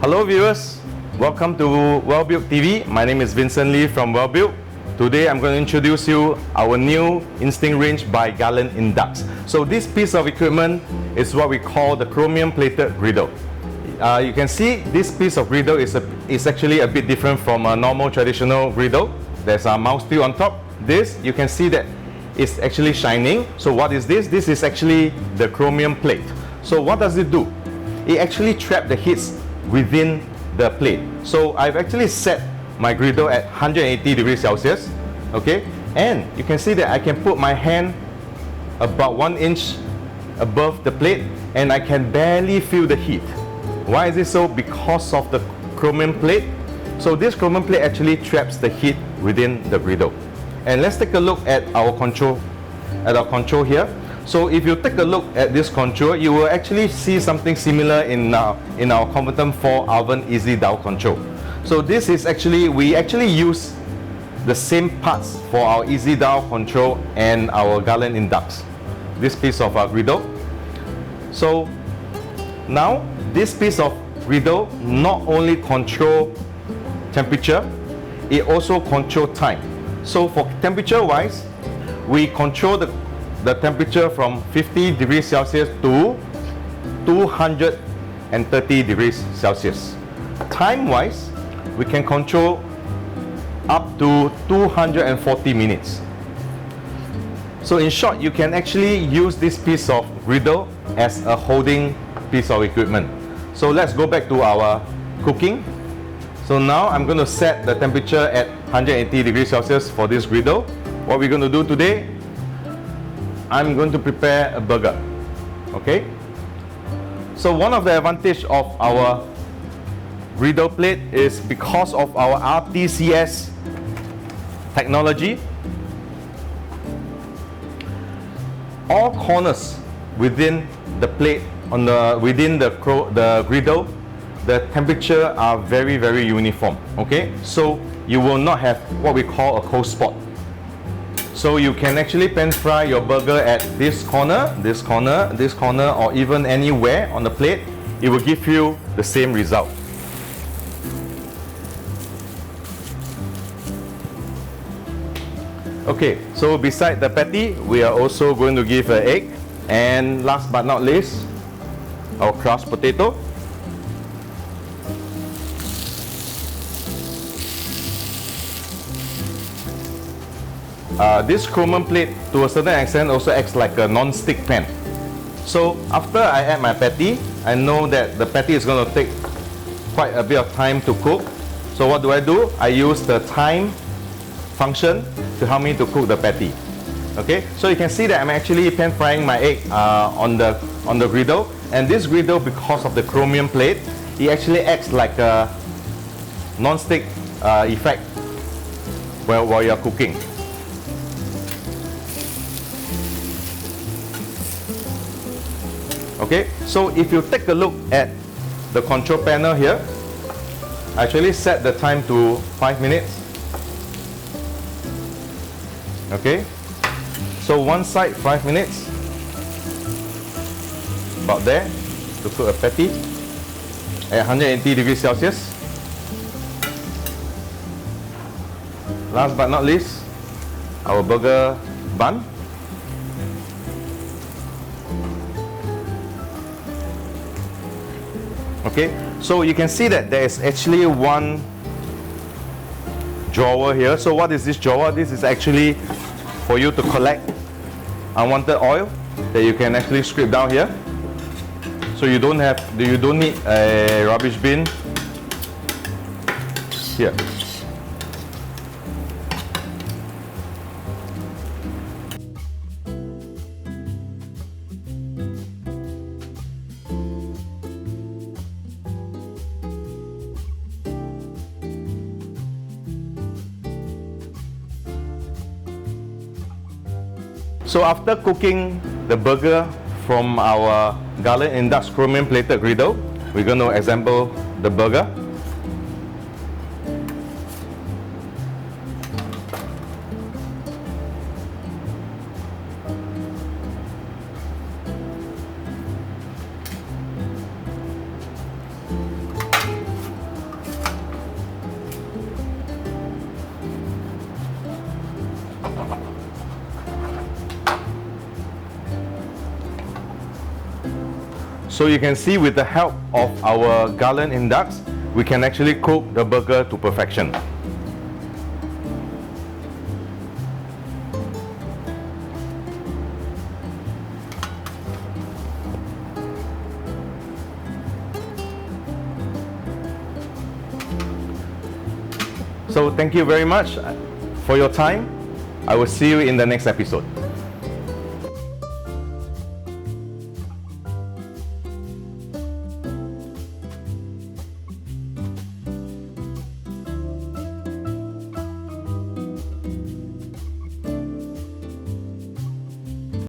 Hello viewers, welcome to Wellbuilt TV. My name is Vincent Lee from Wellbuilt. Today I'm going to introduce you our new instinct range by Garland Indux. So this piece of equipment is what we call the chromium plated griddle. You can see this piece of griddle is actually a bit different from a normal traditional griddle. There's a mouse steel on top. This, you can see that it's actually shining. So what is this? This is actually the chromium plate. So what does it do? It actually traps the heats within the plate. So I've actually set my griddle at 180 degrees Celsius, okay? And you can see that I can put my hand about 1 inch above the plate and I can barely feel the heat. Why is it so? Because of the chromium plate. So this chromium plate actually traps the heat within the griddle. And let's take a look at our control here. So if you take a look at this control, you will actually see something similar in our Converton 4 oven easy dial control. So this is actually, we actually use the same parts for our easy dial control and our Garland Indux, this piece of our griddle. So now this piece of griddle not only control temperature, it also control time. So for temperature wise, we control the temperature from 50 degrees Celsius to 230 degrees Celsius. Time wise, we can control up to 240 minutes. So in short, you can actually use this piece of griddle as a holding piece of equipment. So let's go back to our cooking. So now I'm going to set the temperature at 180 degrees Celsius for this griddle. What we're going to do today, I'm going to prepare a burger. Okay? So one of the advantages of our griddle plate is because of our RTCS technology, all corners within the plate within the griddle, the temperature are very, very uniform. Okay, so you will not have what we call a cold spot. So you can actually pan fry your burger at this corner, this corner, this corner, or even anywhere on the plate. It will give you the same result. Okay, so beside the patty, we are also going to give an egg, and last but not least, our crushed potato. This chromium plate, to a certain extent, also acts like a non-stick pan. So after I add my patty, I know that the patty is going to take quite a bit of time to cook. So what do? I use the time function to help me to cook the patty. Okay, so you can see that I'm actually pan frying my egg on the griddle, and this griddle, because of the chromium plate, it actually acts like a non-stick effect while you're cooking. Okay, so if you take a look at the control panel here, I actually set the time to 5 minutes. Okay, so one side 5 minutes, about there, to cook a patty at 180 degrees Celsius. Last but not least, our burger bun. Okay, so you can see that there is actually one drawer here. So what is this drawer? This is actually for you to collect unwanted oil that you can actually scrape down here. So you don't need a rubbish bin here. So after cooking the burger from our Garland Indux chromium plated griddle, we're going to assemble the burger. So you can see with the help of our Garland Indux, we can actually cook the burger to perfection. So thank you very much for your time. I will see you in the next episode.